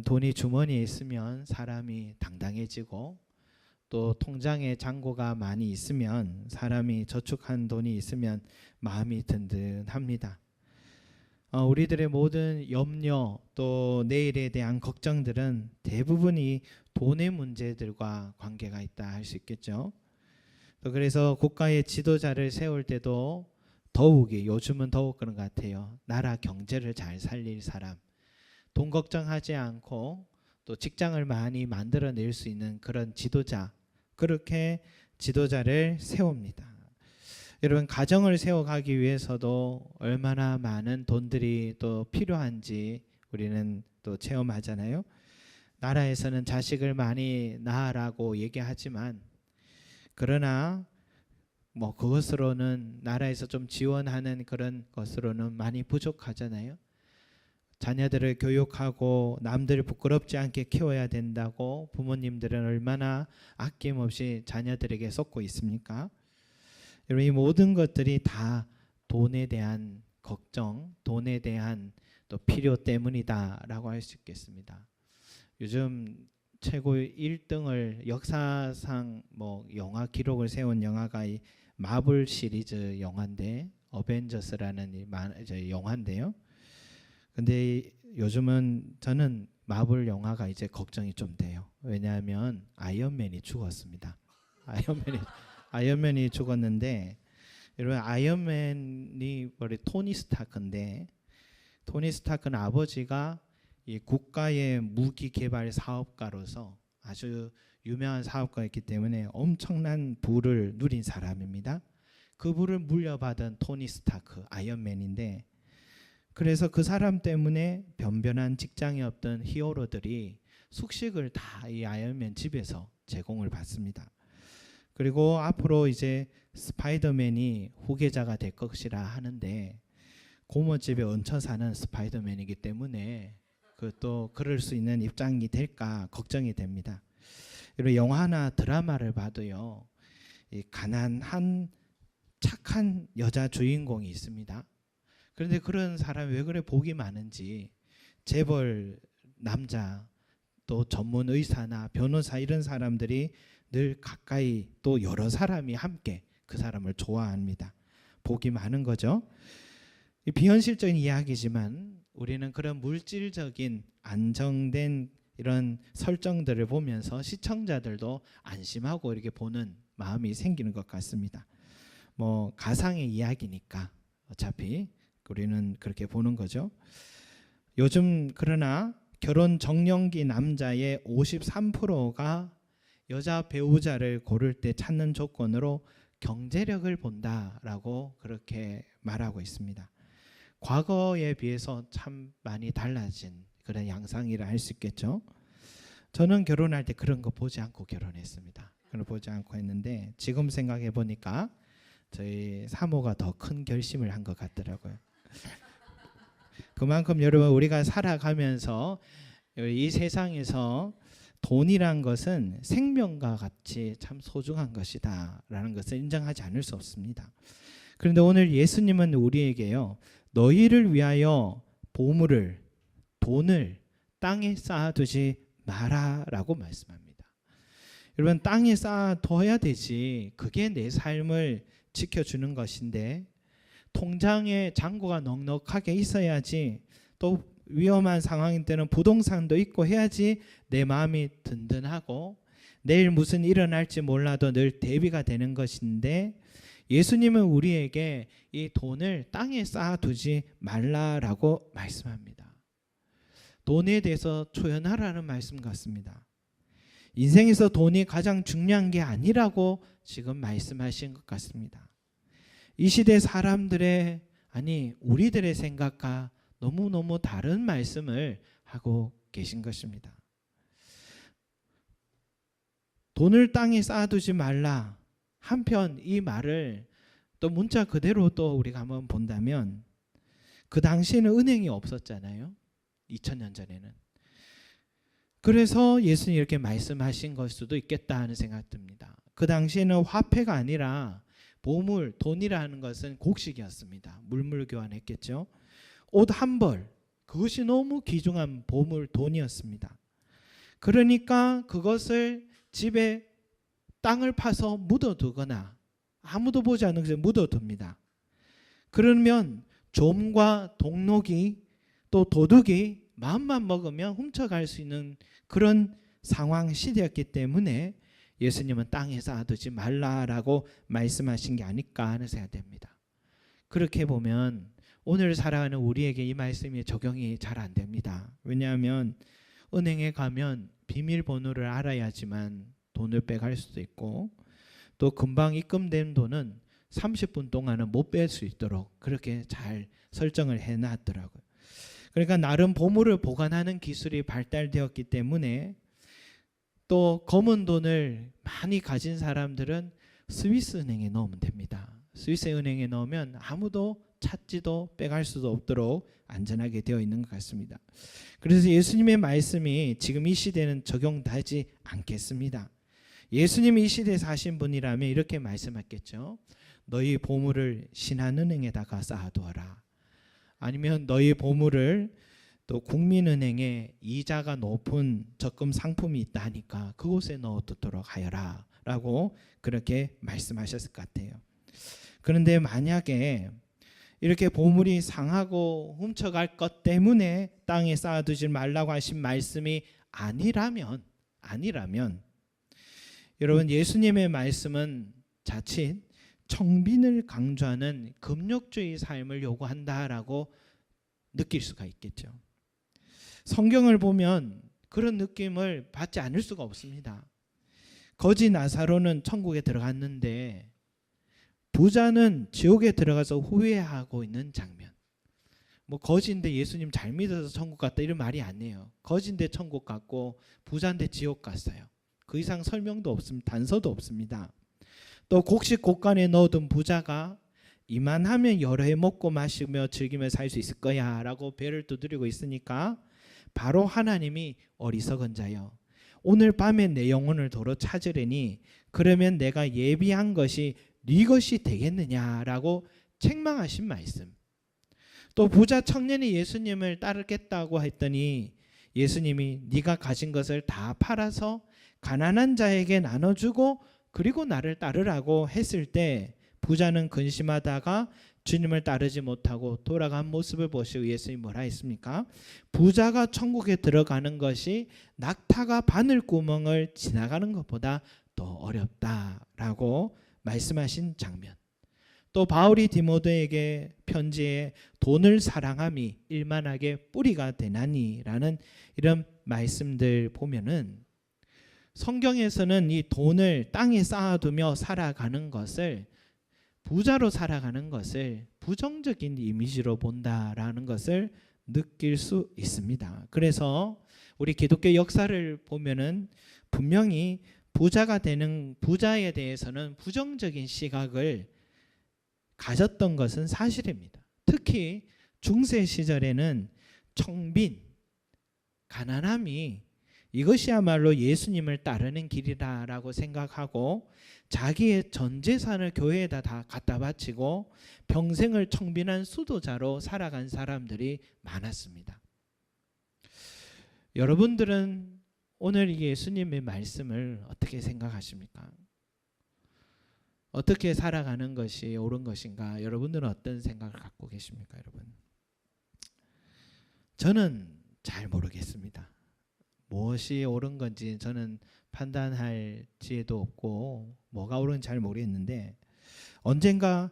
돈이 주머니에 있으면 사람이 당당해지고, 또 통장에 잔고가 많이 있으면, 사람이 저축한 돈이 있으면 마음이 든든합니다. 우리들의 모든 염려, 또 내일에 대한 걱정들은 대부분이 돈의 문제들과 관계가 있다 할 수 있겠죠. 또 그래서 국가의 지도자를 세울 때도 더욱이, 요즘은 더욱 그런 것 같아요. 나라 경제를 잘 살릴 사람, 돈 걱정하지 않고 또 직장을 많이 만들어낼 수 있는 그런 지도자, 그렇게 지도자를 세웁니다. 여러분, 가정을 세워가기 위해서도 얼마나 많은 돈들이 또 필요한지 우리는 또 체험하잖아요. 나라에서는 자식을 많이 낳으라고 얘기하지만, 그러나 뭐 그것으로는, 나라에서 좀 지원하는 그런 것으로는 많이 부족하잖아요. 자녀들을 교육하고 남들 부끄럽지 않게 키워야 된다고 부모님들은 얼마나 아낌없이 자녀들에게 쏟고 있습니까? 여러분, 이 모든 것들이 다 돈에 대한 걱정, 돈에 대한 또 필요 때문이다라고 할 수 있겠습니다. 요즘 최고 1등을 역사상 뭐 영화 기록을 세운 영화가 이 마블 시리즈 영화인데, 어벤져스라는 영화인데요. 근데 요즘은 저는 마블 영화가 이제 걱정이 좀 돼요. 왜냐하면 아이언맨이 죽었습니다. 아이언맨이 죽었는데, 여러분, 아이언맨이 우리 토니 스타크인데, 토니 스타크는 아버지가 이 국가의 무기 개발 사업가로서 아주 유명한 사업가였기 때문에 엄청난 부를 누린 사람입니다. 그 부를 물려받은 토니 스타크, 아이언맨인데, 그래서 그 사람 때문에 변변한 직장에 없던 히어로들이 숙식을 다 이 아이언맨 집에서 제공을 받습니다. 그리고 앞으로 이제 스파이더맨이 후계자가 될 것이라 하는데, 고모집에 얹혀 사는 스파이더맨이기 때문에 또 그럴 수 있는 입장이 될까 걱정이 됩니다. 그리고 영화나 드라마를 봐도요, 이 가난한 착한 여자 주인공이 있습니다. 그런데 그런 사람이 왜 그래 복이 많은지, 재벌 남자, 또 전문 의사나 변호사, 이런 사람들이 늘 가까이, 또 여러 사람이 함께 그 사람을 좋아합니다. 복이 많은 거죠. 비현실적인 이야기지만 우리는 그런 물질적인 안정된 이런 설정들을 보면서 시청자들도 안심하고 이렇게 보는 마음이 생기는 것 같습니다. 뭐 가상의 이야기니까 어차피 우리는 그렇게 보는 거죠. 요즘 그러나 결혼 적령기 남자의 53%가 여자 배우자를 고를 때 찾는 조건으로 경제력을 본다라고 그렇게 말하고 있습니다. 과거에 비해서 참 많이 달라진 그런 양상이라 할 수 있겠죠. 저는 결혼할 때 그런 거 보지 않고 결혼했습니다. 그걸 보지 않고 했는데, 지금 생각해 보니까 저희 사모가 더 큰 결심을 한 것 같더라고요. 그만큼 여러분, 우리가 살아가면서 이 세상에서 돈이란 것은 생명과 같이 참 소중한 것이다 라는 것을 인정하지 않을 수 없습니다. 그런데 오늘 예수님은 우리에게요, 너희를 위하여 보물을, 돈을 땅에 쌓아두지 마라 라고 말씀합니다. 여러분, 땅에 쌓아둬야 되지, 그게 내 삶을 지켜주는 것인데, 통장에 잔고가 넉넉하게 있어야지, 또 위험한 상황인 때는 부동산도 있고 해야지 내 마음이 든든하고 내일 무슨 일어날지 몰라도 늘 대비가 되는 것인데, 예수님은 우리에게 이 돈을 땅에 쌓아두지 말라라고 말씀합니다. 돈에 대해서 초연하라는 말씀 같습니다. 인생에서 돈이 가장 중요한 게 아니라고 지금 말씀하신 것 같습니다. 이 시대 사람들의, 아니 우리들의 생각과 너무너무 다른 말씀을 하고 계신 것입니다. 돈을 땅에 쌓아두지 말라. 한편 이 말을 또 문자 그대로 또 우리가 한번 본다면, 그 당시에는 은행이 없었잖아요. 2000년 전에는. 그래서 예수님이 이렇게 말씀하신 걸 수도 있겠다 하는 생각 듭니다. 그 당시에는 화폐가 아니라 보물, 돈이라는 것은 곡식이었습니다. 물물 교환했겠죠. 옷 한 벌, 그것이 너무 귀중한 보물 돈이었습니다. 그러니까 그것을 집에 땅을 파서 묻어두거나 아무도 보지 않는 곳에 묻어둡니다. 그러면 좀과 동록이 또 도둑이 마음만 먹으면 훔쳐갈 수 있는 그런 상황 시대였기 때문에 예수님은 땅에 쌓아두지 말라라고 말씀하신 게 아닐까 하는 생각이 됩니다. 그렇게 보면 오늘 살아가는 우리에게 이 말씀이 적용이 잘 안 됩니다. 왜냐하면 은행에 가면 비밀번호를 알아야지만 돈을 빼갈 수도 있고, 또 금방 입금된 돈은 30분 동안은 못 뺄 수 있도록 그렇게 잘 설정을 해놨더라고요. 그러니까 나름 보물을 보관하는 기술이 발달되었기 때문에, 또 검은 돈을 많이 가진 사람들은 스위스 은행에 넣으면 됩니다. 스위스 은행에 넣으면 아무도 찾지도 빼갈 수도 없도록 안전하게 되어 있는 것 같습니다. 그래서 예수님의 말씀이 지금 이 시대는 적용되지 않겠습니다. 예수님이 이 시대에 사신 분이라면 이렇게 말씀하겠죠. 너희 보물을 신한은행에다가 쌓아두어라. 아니면 너희 보물을 또 국민은행에 이자가 높은 적금 상품이 있다 하니까 그곳에 넣어두도록 하여라 라고 그렇게 말씀하셨을 것 같아요. 그런데 만약에 이렇게 보물이 상하고 훔쳐갈 것 때문에 땅에 쌓아두지 말라고 하신 말씀이 아니라면 여러분, 예수님의 말씀은 자칫 청빈을 강조하는 금욕주의 삶을 요구한다라고 느낄 수가 있겠죠. 성경을 보면 그런 느낌을 받지 않을 수가 없습니다. 거지 나사로는 천국에 들어갔는데 부자는 지옥에 들어가서 후회하고 있는 장면. 뭐 거지인데 예수님 잘 믿어서 천국 갔다 이런 말이 아니에요. 거지인데 천국 갔고 부자인데 지옥 갔어요. 그 이상 설명도 없습니다. 단서도 없습니다. 또 곡식 곡간에 넣어둔 부자가 이만하면 여러 해 먹고 마시며 즐기며 살 수 있을 거야 라고 배를 두드리고 있으니까 바로 하나님이 어리석은 자여, 오늘 밤에 내 영혼을 도로 찾으려니 그러면 내가 예비한 것이 네 것이 되겠느냐라고 책망하신 말씀. 또 부자 청년이 예수님을 따르겠다고 했더니 예수님이 네가 가진 것을 다 팔아서 가난한 자에게 나눠주고 그리고 나를 따르라고 했을 때 부자는 근심하다가 주님을 따르지 못하고 돌아간 모습을 보시고 예수님이 뭐라 했습니까? 부자가 천국에 들어가는 것이 낙타가 바늘구멍을 지나가는 것보다 더 어렵다라고 말씀하신 장면. 또 바울이 디모데에게 편지에 돈을 사랑함이 일만하게 뿌리가 되나니라는 이런 말씀들 보면은 성경에서는 이 돈을 땅에 쌓아두며 살아가는 것을, 부자로 살아가는 것을 부정적인 이미지로 본다라는 것을 느낄 수 있습니다. 그래서 우리 기독교 역사를 보면은 분명히 부자가 되는 부자에 대해서는 부정적인 시각을 가졌던 것은 사실입니다. 특히 중세 시절에는 청빈, 가난함이 이것이야말로 예수님을 따르는 길이다라고 생각하고 자기의 전 재산을 교회에다 다 갖다 바치고 평생을 청빈한 수도자로 살아간 사람들이 많았습니다. 여러분들은 오늘 이 예수님의 말씀을 어떻게 생각하십니까? 어떻게 살아가는 것이 옳은 것인가? 여러분들은 어떤 생각을 갖고 계십니까, 여러분? 저는 잘 모르겠습니다. 무엇이 옳은 건지 저는 판단할 지혜도 없고 뭐가 옳은지 잘 모르겠는데, 언젠가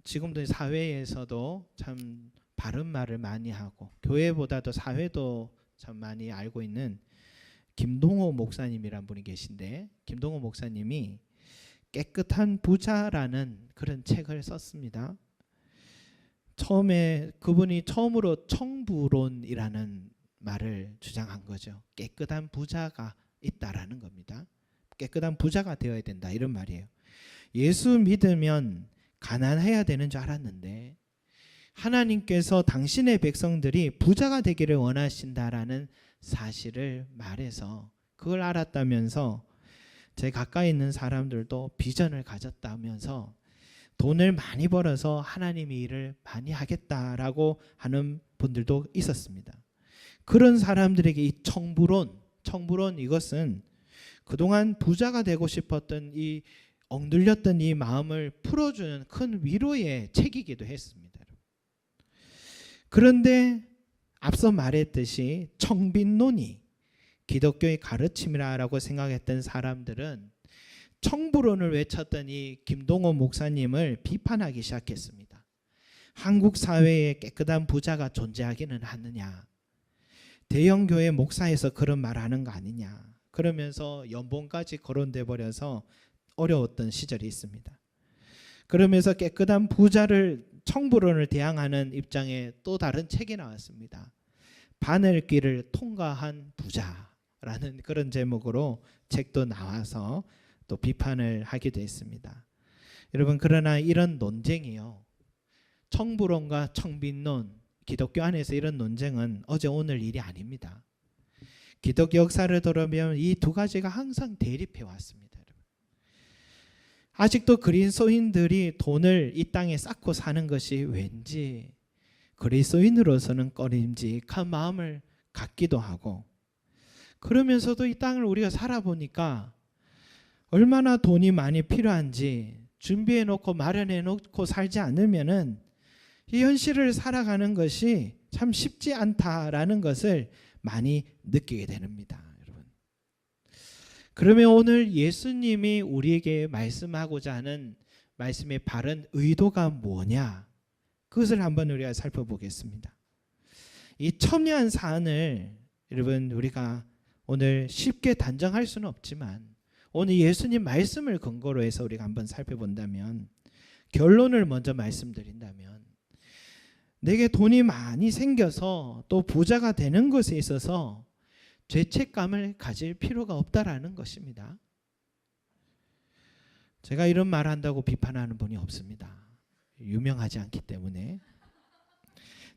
지금도 사회에서도 참 바른 말을 많이 하고 교회보다도 사회도 참 많이 알고 있는 김동호 목사님이란 분이 계신데, 김동호 목사님이 깨끗한 부자라는 그런 책을 썼습니다. 처음에 그분이 처음으로 청부론이라는 말을 주장한 거죠. 깨끗한 부자가 있다라는 겁니다. 깨끗한 부자가 되어야 된다 이런 말이에요. 예수 믿으면 가난해야 되는 줄 알았는데 하나님께서 당신의 백성들이 부자가 되기를 원하신다라는 사실을 말해서 그걸 알았다면서 제 가까이 있는 사람들도 비전을 가졌다면서 돈을 많이 벌어서 하나님의 일을 많이 하겠다라고 하는 분들도 있었습니다. 그런 사람들에게 이 청부론 이것은 그동안 부자가 되고 싶었던 이 억눌렸던 이 마음을 풀어주는 큰 위로의 책이기도 했습니다. 그런데 앞서 말했듯이 청빈론이 기독교의 가르침이라고 생각했던 사람들은 청부론을 외쳤던 이 김동호 목사님을 비판하기 시작했습니다. 한국 사회에 깨끗한 부자가 존재하기는 하느냐, 대형 교회 목사에서 그런 말하는 거 아니냐, 그러면서 연봉까지 거론돼 버려서 어려웠던 시절이 있습니다. 그러면서 깨끗한 부자를 청부론을 대항하는 입장에 또 다른 책이 나왔습니다. 바늘길을 통과한 부자라는 그런 제목으로 책도 나와서 또 비판을 하기도 했습니다. 여러분, 그러나 이런 논쟁이요, 청부론과 청빈론, 기독교 안에서 이런 논쟁은 어제 오늘 일이 아닙니다. 기독교 역사를 돌아보면 이 두 가지가 항상 대립해 왔습니다. 아직도 그리스도인들이 돈을 이 땅에 쌓고 사는 것이 왠지 그리스도인으로서는 꺼림직한 마음을 갖기도 하고, 그러면서도 이 땅을 우리가 살아보니까 얼마나 돈이 많이 필요한지 준비해 놓고 마련해 놓고 살지 않으면은 이 현실을 살아가는 것이 참 쉽지 않다라는 것을 많이 느끼게 됩니다. 여러분, 그러면 오늘 예수님이 우리에게 말씀하고자 하는 말씀의 바른 의도가 뭐냐, 그것을 한번 우리가 살펴보겠습니다. 이 첨예한 사안을 여러분 우리가 오늘 쉽게 단정할 수는 없지만 오늘 예수님 말씀을 근거로 해서 우리가 한번 살펴본다면, 결론을 먼저 말씀드린다면, 내게 돈이 많이 생겨서 또 부자가 되는 것에 있어서 죄책감을 가질 필요가 없다라는 것입니다. 제가 이런 말 한다고 비판하는 분이 없습니다. 유명하지 않기 때문에.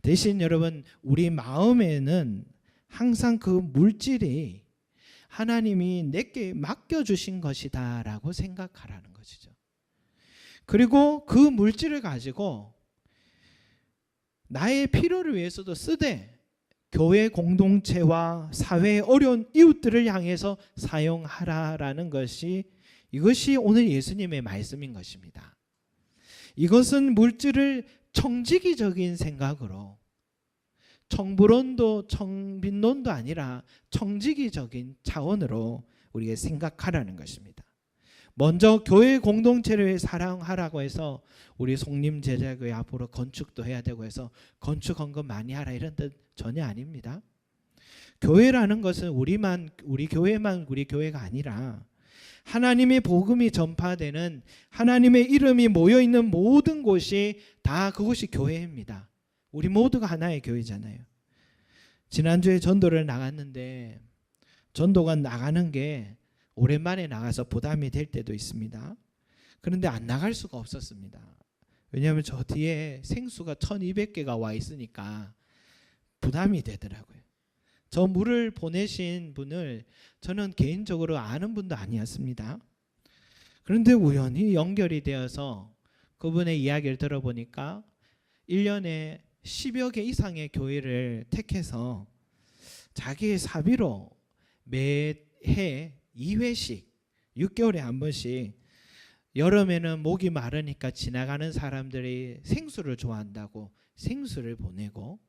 대신 여러분, 우리 마음에는 항상 그 물질이 하나님이 내게 맡겨주신 것이다 라고 생각하라는 것이죠. 그리고 그 물질을 가지고 나의 필요를 위해서도 쓰되 교회 공동체와 사회의 어려운 이웃들을 향해서 사용하라라는 것이, 이것이 오늘 예수님의 말씀인 것입니다. 이것은 물질을 청지기적인 생각으로, 청부론도 청빈론도 아니라 청지기적인 차원으로 우리가 생각하라는 것입니다. 먼저 교회 공동체를 사랑하라고 해서 우리 송림제자교회 앞으로 건축도 해야 되고 해서 건축 헌금 많이 하라 이런 뜻 전혀 아닙니다. 교회라는 것은 우리 교회만 우리 교회가 아니라 하나님의 복음이 전파되는, 하나님의 이름이 모여있는 모든 곳이 다 그곳이 교회입니다. 우리 모두가 하나의 교회잖아요. 지난주에 전도를 나갔는데 전도가 나가는 게 오랜만에 나가서 부담이 될 때도 있습니다. 그런데 안 나갈 수가 없었습니다. 왜냐하면 저 뒤에 생수가 1200개가 와 있으니까 부담이 되더라고요. 저 물을 보내신 분을 저는 개인적으로 아는 분도 아니었습니다. 그런데 우연히 연결이 되어서 그분의 이야기를 들어보니까 1년에 10여 개 이상의 교회를 택해서 자기의 사비로 매해 2회씩 6개월에 한 번씩, 여름에는 목이 마르니까 지나가는 사람들이 생수를 좋아한다고 생수를 보내고,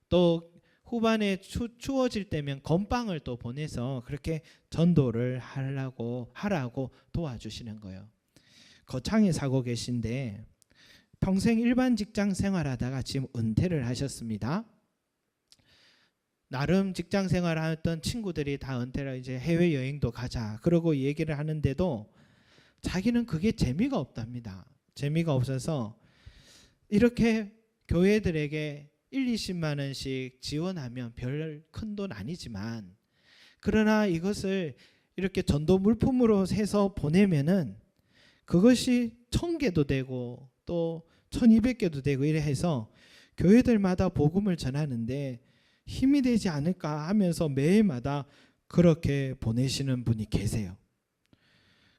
또 후반에 추워질 때면 건빵을 또 보내서 그렇게 전도를 하라고 도와주시는 거예요. 거창에 사고 계신데 평생 일반 직장 생활하다가 지금 은퇴를 하셨습니다. 나름 직장 생활하던 친구들이 다 은퇴를 이제 해외 여행도 가자 그러고 얘기를 하는데도 자기는 그게 재미가 없답니다. 재미가 없어서 이렇게 교회들에게 1-20만 원씩 지원하면 별 큰 돈 아니지만, 그러나 이것을 이렇게 전도 물품으로 해서 보내면은 그것이 1000개도 되고 또 1200개도 되고 이래 해서 교회들마다 복음을 전하는데 힘이 되지 않을까 하면서 매해마다 그렇게 보내시는 분이 계세요.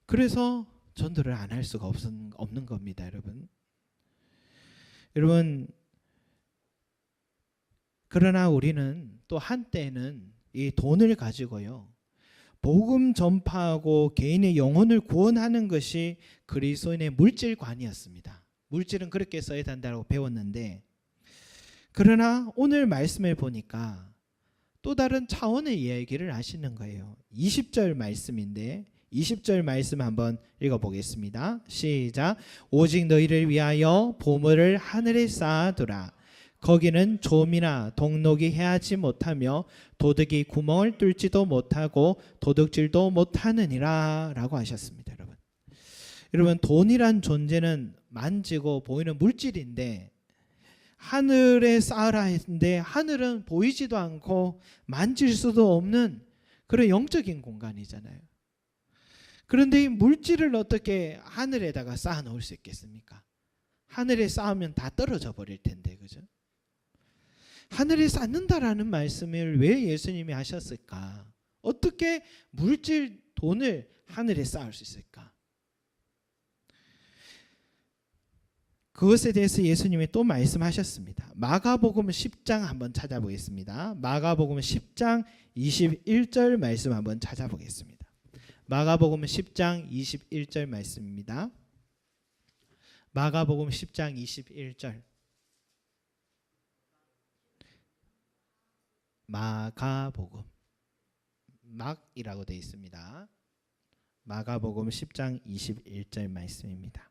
그래서 전도를 안 할 수가 없는 겁니다, 여러분. 여러분, 그러나 우리는 또 한때는 이 돈을 가지고요, 복음 전파하고 개인의 영혼을 구원하는 것이 그리스도인의 물질관이었습니다. 물질은 그렇게 써야 된다고 배웠는데, 그러나 오늘 말씀을 보니까 또 다른 차원의 이야기를 하시는 거예요. 20절 말씀인데 20절 말씀 한번 읽어보겠습니다. 시작. 오직 너희를 위하여 보물을 하늘에 쌓아두라. 거기는 좀이나 동록이 해하지 못하며 도둑이 구멍을 뚫지도 못하고 도둑질도 못하느니라 라고 하셨습니다. 여러분 돈이란 존재는 만지고 보이는 물질인데 하늘에 쌓으라 했는데 하늘은 보이지도 않고 만질 수도 없는 그런 영적인 공간이잖아요. 그런데 이 물질을 어떻게 하늘에다가 쌓아 놓을 수 있겠습니까? 하늘에 쌓으면 다 떨어져 버릴 텐데, 그죠? 하늘에 쌓는다라는 말씀을 왜 예수님이 하셨을까? 어떻게 물질, 돈을 하늘에 쌓을 수 있을까? 그것에 대해서 예수님이 또 말씀하셨습니다. 마가복음 10장 한번 찾아보겠습니다. 마가복음 10장 21절 말씀 한번 찾아보겠습니다. 마가복음 10장 21절 말씀입니다. 마가복음 10장 21절. 마가복음, 막이라고 되어 있습니다. 마가복음 10장 21절 말씀입니다.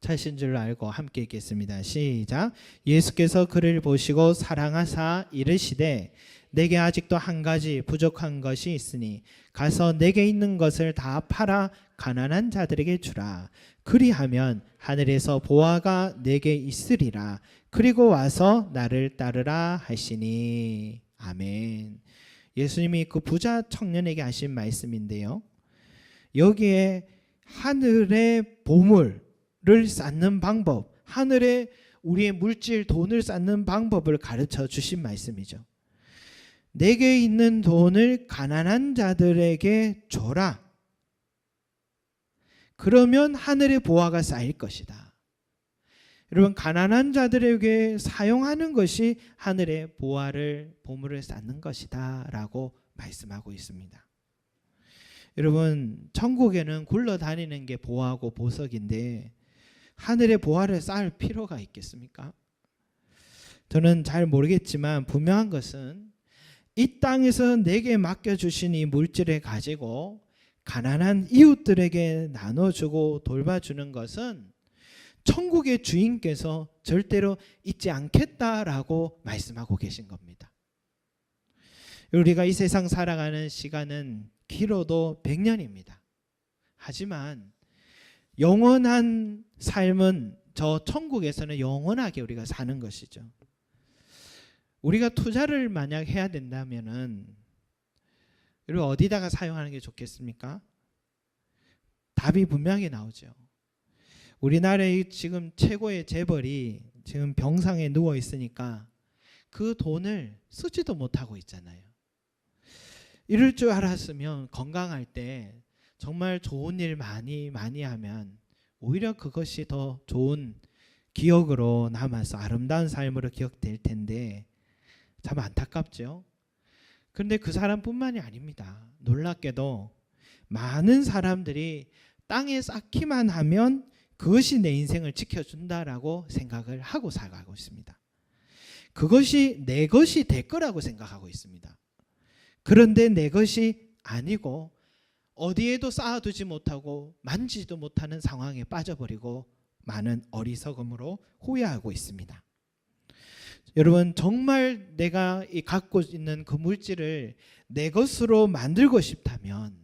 찾으신 줄 알고 함께 읽겠습니다. 시작. 예수께서 그를 보시고 사랑하사 이르시되 내게 아직도 한 가지 부족한 것이 있으니 가서 내게 있는 것을 다 팔아 가난한 자들에게 주라. 그리하면 하늘에서 보화가 내게 있으리라. 그리고 와서 나를 따르라 하시니. 아멘. 예수님이 그 부자 청년에게 하신 말씀인데요, 여기에 하늘의 보물을 쌓는 방법, 하늘에 우리의 물질 돈을 쌓는 방법을 가르쳐 주신 말씀이죠. 내게 있는 돈을 가난한 자들에게 줘라. 그러면 하늘의 보화가 쌓일 것이다. 여러분, 가난한 자들에게 사용하는 것이 하늘의 보물을 쌓는 것이다 라고 말씀하고 있습니다. 여러분, 천국에는 굴러다니는 게 보화고 보석인데 하늘의 보화를 쌓을 필요가 있겠습니까? 저는 잘 모르겠지만 분명한 것은 이 땅에서 내게 맡겨주신 이 물질을 가지고 가난한 이웃들에게 나눠주고 돌봐주는 것은 천국의 주인께서 절대로 잊지 않겠다라고 말씀하고 계신 겁니다. 우리가 이 세상 살아가는 시간은 길어도 100년입니다. 하지만 영원한 삶은 저 천국에서는 영원하게 우리가 사는 것이죠. 우리가 투자를 만약 해야 된다면은 여러분 어디다가 사용하는 게 좋겠습니까? 답이 분명히 나오죠. 우리나라의 지금 최고의 재벌이 지금 병상에 누워 있으니까 그 돈을 쓰지도 못하고 있잖아요. 이럴 줄 알았으면 건강할 때 정말 좋은 일 많이 하면 오히려 그것이 더 좋은 기억으로 남아서 아름다운 삶으로 기억될 텐데 참 안타깝죠. 그런데 그 사람뿐만이 아닙니다. 놀랍게도 많은 사람들이 땅에 쌓기만 하면 그것이 내 인생을 지켜준다라고 생각을 하고 살아가고 있습니다. 그것이 내 것이 될 거라고 생각하고 있습니다. 그런데 내 것이 아니고 어디에도 쌓아두지 못하고 만지지도 못하는 상황에 빠져버리고 많은 어리석음으로 후회하고 있습니다. 여러분, 정말 내가 갖고 있는 그 물질을 내 것으로 만들고 싶다면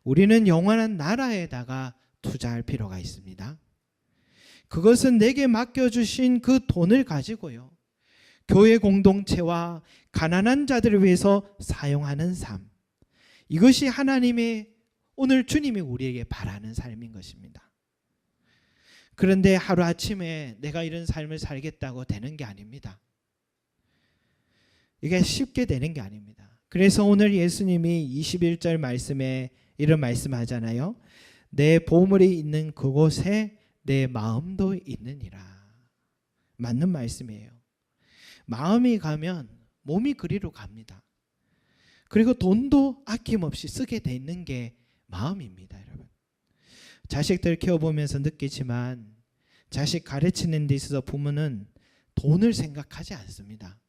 우리는 영원한 나라에다가 투자할 필요가 있습니다. 그것은 내게 맡겨주신 그 돈을 가지고요, 교회 공동체와 가난한 자들을 위해서 사용하는 삶, 이것이 하나님의 오늘 주님이 우리에게 바라는 삶인 것입니다. 그런데 하루아침에 내가 이런 삶을 살겠다고 되는 게 아닙니다. 이게 쉽게 되는 게 아닙니다. 그래서 오늘 예수님이 21절 말씀에 이런 말씀하잖아요. 내 보물이 있는 그곳에 내 마음도 있느니라. 맞는 말씀이에요. 마음이 가면 몸이 그리로 갑니다. 그리고 돈도 아낌없이 쓰게 돼 있는 게 마음입니다, 여러분. 자식들 키워보면서 느끼지만 자식 가르치는 데 있어서 부모는 돈을 생각하지 않습니다.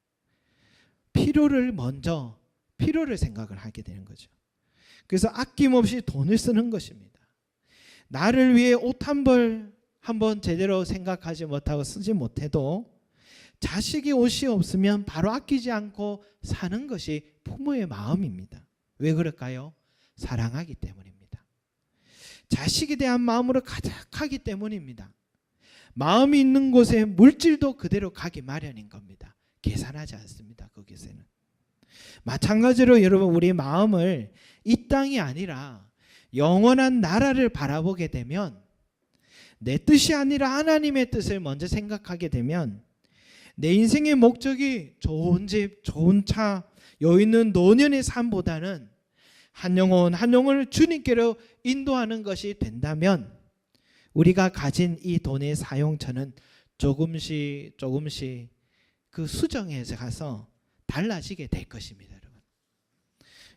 필요를 생각을 하게 되는 거죠. 그래서 아낌없이 돈을 쓰는 것입니다. 나를 위해 옷 한 벌 한번 제대로 생각하지 못하고 쓰지 못해도 자식이 옷이 없으면 바로 아끼지 않고 사는 것이 부모의 마음입니다. 왜 그럴까요? 사랑하기 때문입니다. 자식에 대한 마음으로 가득하기 때문입니다. 마음이 있는 곳에 물질도 그대로 가기 마련인 겁니다. 계산하지 않습니다. 거기서는. 마찬가지로 여러분, 우리 마음을 이 땅이 아니라 영원한 나라를 바라보게 되면, 내 뜻이 아니라 하나님의 뜻을 먼저 생각하게 되면, 내 인생의 목적이 좋은 집, 좋은 차, 여유 있는 노년의 삶보다는 한 영혼을 주님께로 인도하는 것이 된다면, 우리가 가진 이 돈의 사용처는 조금씩 그 수정해서 가서 달라지게 될 것입니다.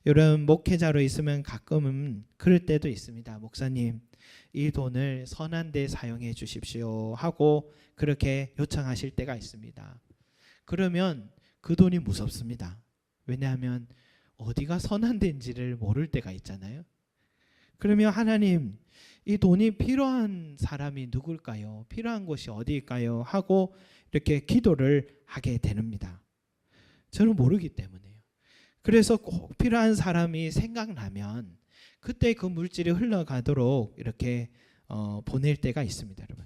여러분, 목회자로 있으면 가끔은 그럴 때도 있습니다. 목사님, 이 돈을 선한 데 사용해 주십시오 하고 그렇게 요청하실 때가 있습니다. 그러면 그 돈이 무섭습니다. 왜냐하면 어디가 선한 데인지를 모를 때가 있잖아요. 그러면 하나님, 이 돈이 필요한 사람이 누굴까요? 필요한 곳이 어디일까요? 하고 이렇게 기도를 하게 됩니다. 저는 모르기 때문에요. 그래서 꼭 필요한 사람이 생각나면 그때 그 물질이 흘러가도록 이렇게 보낼 때가 있습니다, 여러분.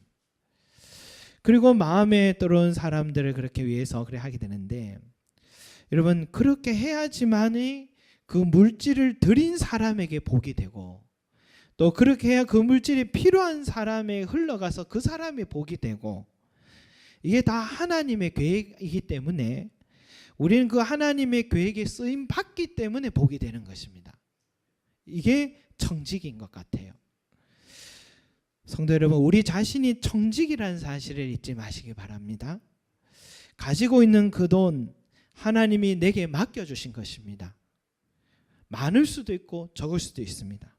그리고 마음에 들어온 사람들을 그렇게 위해서 그래 하게 되는데, 여러분, 그렇게 해야지만이 그 물질을 드린 사람에게 복이 되고, 또 그렇게 해야 그 물질이 필요한 사람에 흘러가서 그 사람의 복이 되고, 이게 다 하나님의 계획이기 때문에 우리는 그 하나님의 계획에 쓰임 받기 때문에 복이 되는 것입니다. 이게 청직인 것 같아요. 성도 여러분, 우리 자신이 청직이라는 사실을 잊지 마시기 바랍니다. 가지고 있는 그 돈 하나님이 내게 맡겨주신 것입니다. 많을 수도 있고 적을 수도 있습니다.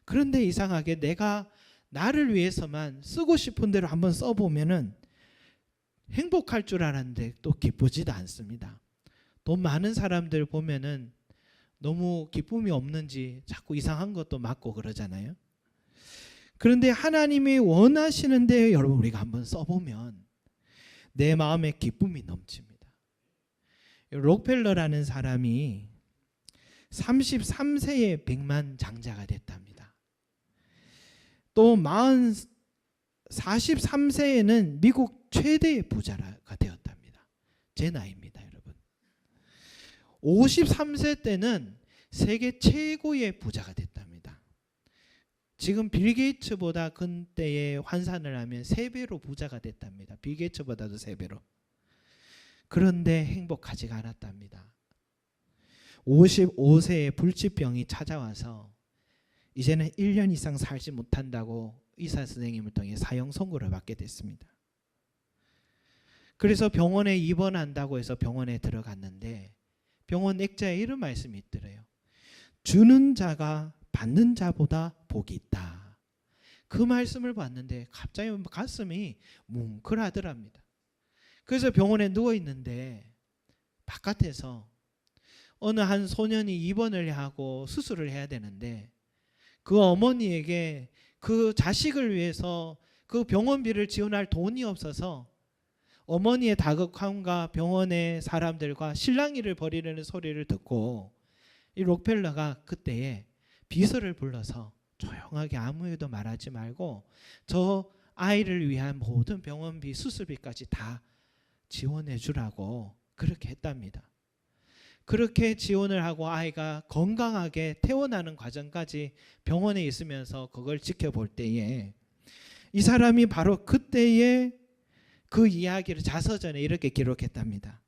그런데 이상하게 내가 나를 위해서만 쓰고 싶은 대로 한번 써보면은 행복할 줄 알았는데 또 기쁘지도 않습니다. 돈 많은 사람들 보면은 너무 기쁨이 없는지 자꾸 이상한 것도 맡고 그러잖아요. 그런데 하나님이 원하시는데 여러분, 우리가 한번 써보면 내 마음에 기쁨이 넘칩니다. 록펠러라는 사람이 33세에 백만장자가 됐답니다. 또 43세에는 미국 최대의 부자가 되었답니다. 제 나이입니다, 여러분. 53세 때는 세계 최고의 부자가 됐답니다. 지금 빌 게이츠보다 그때에 환산을 하면 3배로 부자가 됐답니다. 빌 게이츠보다도 3배로. 그런데 행복하지가 않았답니다. 55세에 불치병이 찾아와서 이제는 1년 이상 살지 못한다고 의사 선생님을 통해 사형 선고를 받게 됐습니다. 그래서 병원에 입원한다고 해서 병원에 들어갔는데 병원 액자에 이런 말씀이 있더래요. 주는 자가 받는 자보다 복이 있다. 그 말씀을 봤는데 갑자기 가슴이 뭉클하더랍니다. 그래서 병원에 누워 있는데 바깥에서 어느 한 소년이 입원을 하고 수술을 해야 되는데 그 어머니에게 그 자식을 위해서 그 병원비를 지원할 돈이 없어서 어머니의 다급함과 병원의 사람들과 실랑이를 벌이려는 소리를 듣고 이 록펠러가 그때에 비서를 불러서 조용하게 아무 일도 말하지 말고 저 아이를 위한 모든 병원비 수술비까지 다 지원해 주라고 그렇게 했답니다. 그렇게 지원을 하고 아이가 건강하게 태어나는 과정까지 병원에 있으면서 그걸 지켜볼 때에 이 사람이 바로 그때에 그 이야기를 자서전에 이렇게 기록했답니다.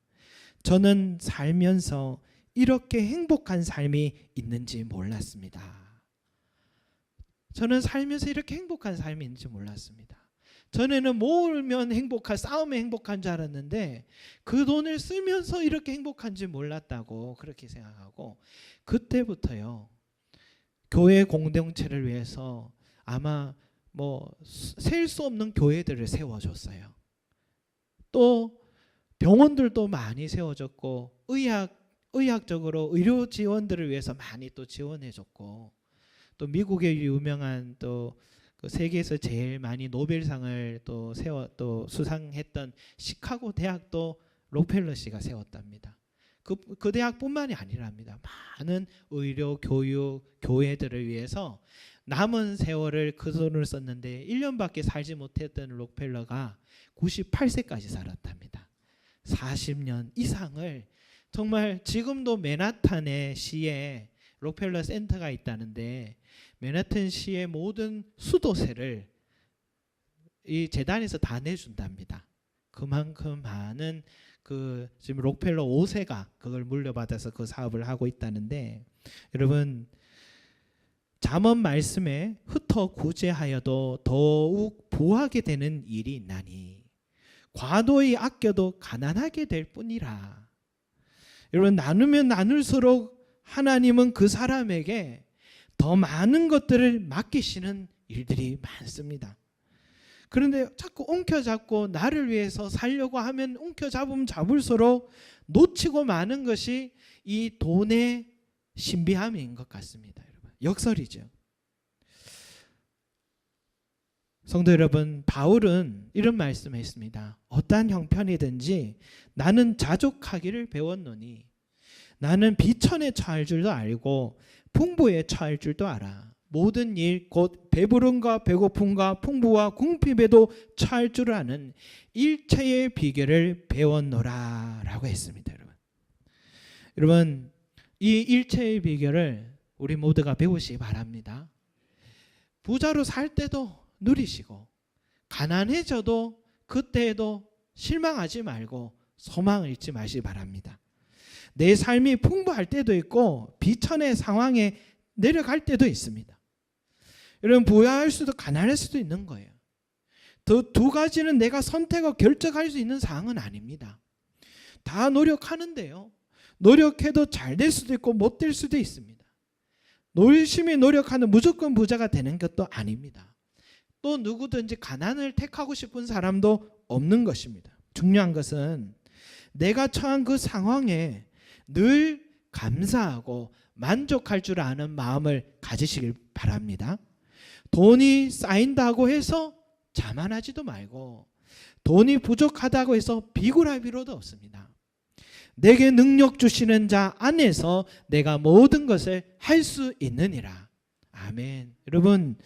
저는 살면서 이렇게 행복한 삶이 있는지 몰랐습니다. 저는 살면서 이렇게 행복한 삶이 있는지 몰랐습니다. 전에는 모으면 싸우면 행복한 줄 알았는데 그 돈을 쓰면서 이렇게 행복한지 몰랐다고 그렇게 생각하고, 그때부터요 교회 공동체를 위해서 아마 셀 수 없는 교회들을 세워줬어요. 또 병원들도 많이 세워졌고, 의학적으로 의료 지원들을 위해서 많이 또 지원해줬고, 또 미국의 유명한 또 그 세계에서 제일 많이 노벨상을 또 수상했던 시카고 대학도 록펠러 씨가 세웠답니다. 그 대학뿐만이 아니랍니다. 많은 의료, 교육, 교회들을 위해서 남은 세월을 그 돈을 썼는데 1년밖에 살지 못했던 록펠러가 98세까지 살았답니다. 40년 이상을 정말, 지금도 맨하탄의 시에 록펠러 센터가 있다는데 맨하탄 시의 모든 수도세를 이 재단에서 다 내준답니다. 그만큼 많은 지금 록펠러 5세가 그걸 물려받아서 그 사업을 하고 있다는데, 여러분 잠언 말씀에 흩어 구제하여도 더욱 부하게 되는 일이 있나니 과도히 아껴도 가난하게 될 뿐이라. 여러분, 나누면 나눌수록 하나님은 그 사람에게 더 많은 것들을 맡기시는 일들이 많습니다. 그런데 자꾸 움켜잡고 나를 위해서 살려고 하면 움켜잡으면 잡을수록 놓치고 마는 것이 이 돈의 신비함인 것 같습니다. 여러분, 역설이죠. 성도 여러분, 바울은 이런 말씀했습니다. 어떠한 형편이든지 나는 자족하기를 배웠노니 나는 비천에 처할 줄도 알고 풍부에 처할 줄도 알아. 모든 일 곧 배부름과 배고픔과 풍부와 궁핍에도 처할 줄 아는 일체의 비결을 배웠노라 라고 했습니다. 여러분, 이 일체의 비결을 우리 모두가 배우시기 바랍니다. 부자로 살 때도 누리시고 가난해져도 그때에도 실망하지 말고 소망을 잃지 마시기 바랍니다. 내 삶이 풍부할 때도 있고 비천의 상황에 내려갈 때도 있습니다. 여러분, 부유할 수도 가난할 수도 있는 거예요. 두 가지는 내가 선택하고 결정할 수 있는 상황은 아닙니다. 다 노력하는데요, 노력해도 잘 될 수도 있고 못 될 수도 있습니다. 열심히 노력하는 무조건 부자가 되는 것도 아닙니다. 또 누구든지 가난을 택하고 싶은 사람도 없는 것입니다. 중요한 것은 내가 처한 그 상황에 늘 감사하고 만족할 줄 아는 마음을 가지시길 바랍니다. 돈이 쌓인다고 해서 자만하지도 말고 돈이 부족하다고 해서 비굴할 필요도 없습니다. 내게 능력 주시는 자 안에서 내가 모든 것을 할 수 있느니라. 아멘. 여러분,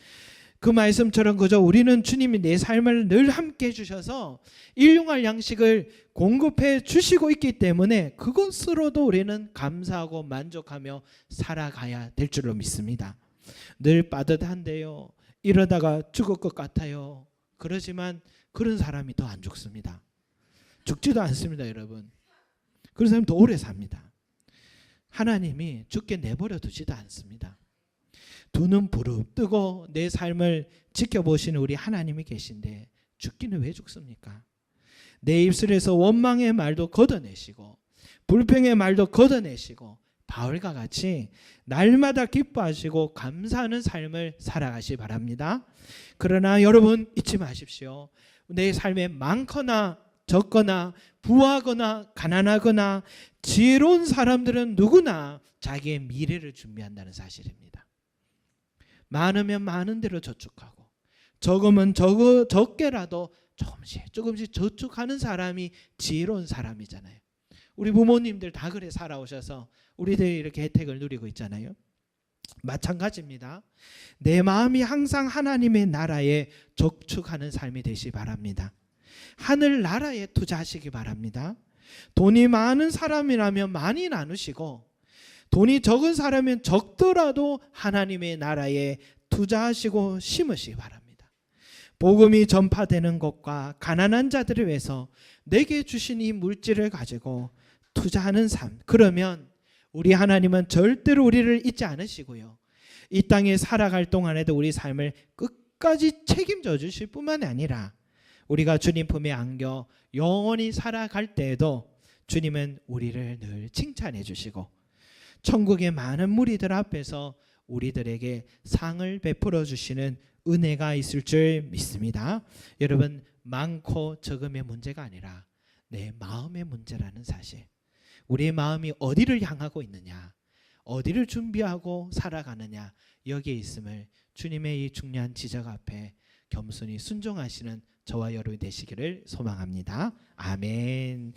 그 말씀처럼 그저 우리는 주님이 내 삶을 늘 함께 해주셔서 일용할 양식을 공급해 주시고 있기 때문에 그것으로도 우리는 감사하고 만족하며 살아가야 될 줄로 믿습니다. 늘 빠듯한데요, 이러다가 죽을 것 같아요. 그러지만 그런 사람이 더 안 죽습니다. 죽지도 않습니다. 여러분, 그런 사람이 더 오래 삽니다. 하나님이 죽게 내버려 두지도 않습니다. 두 눈 부릅뜨고 내 삶을 지켜보시는 우리 하나님이 계신데 죽기는 왜 죽습니까? 내 입술에서 원망의 말도 걷어내시고 불평의 말도 걷어내시고 바울과 같이 날마다 기뻐하시고 감사하는 삶을 살아가시 바랍니다. 그러나 여러분, 잊지 마십시오. 내 삶에 많거나 적거나 부하거나 가난하거나 지혜로운 사람들은 누구나 자기의 미래를 준비한다는 사실입니다. 많으면 많은 대로 저축하고 적으면 적게라도 조금씩 저축하는 사람이 지혜로운 사람이잖아요. 우리 부모님들 다 그래 살아오셔서 우리들이 이렇게 혜택을 누리고 있잖아요. 마찬가지입니다. 내 마음이 항상 하나님의 나라에 저축하는 삶이 되시기 바랍니다. 하늘 나라에 투자하시기 바랍니다. 돈이 많은 사람이라면 많이 나누시고 돈이 적은 사람은 적더라도 하나님의 나라에 투자하시고 심으시기 바랍니다. 복음이 전파되는 것과 가난한 자들을 위해서 내게 주신 이 물질을 가지고 투자하는 삶, 그러면 우리 하나님은 절대로 우리를 잊지 않으시고요, 이 땅에 살아갈 동안에도 우리 삶을 끝까지 책임져 주실 뿐만 아니라 우리가 주님 품에 안겨 영원히 살아갈 때에도 주님은 우리를 늘 칭찬해 주시고 천국의 많은 무리들 앞에서 우리들에게 상을 베풀어 주시는 은혜가 있을 줄 믿습니다. 여러분, 많고 적음의 문제가 아니라 내 마음의 문제라는 사실, 우리의 마음이 어디를 향하고 있느냐, 어디를 준비하고 살아가느냐, 여기에 있음을 주님의 이 중요한 지적 앞에 겸손히 순종하시는 저와 여러분이 되시기를 소망합니다. 아멘.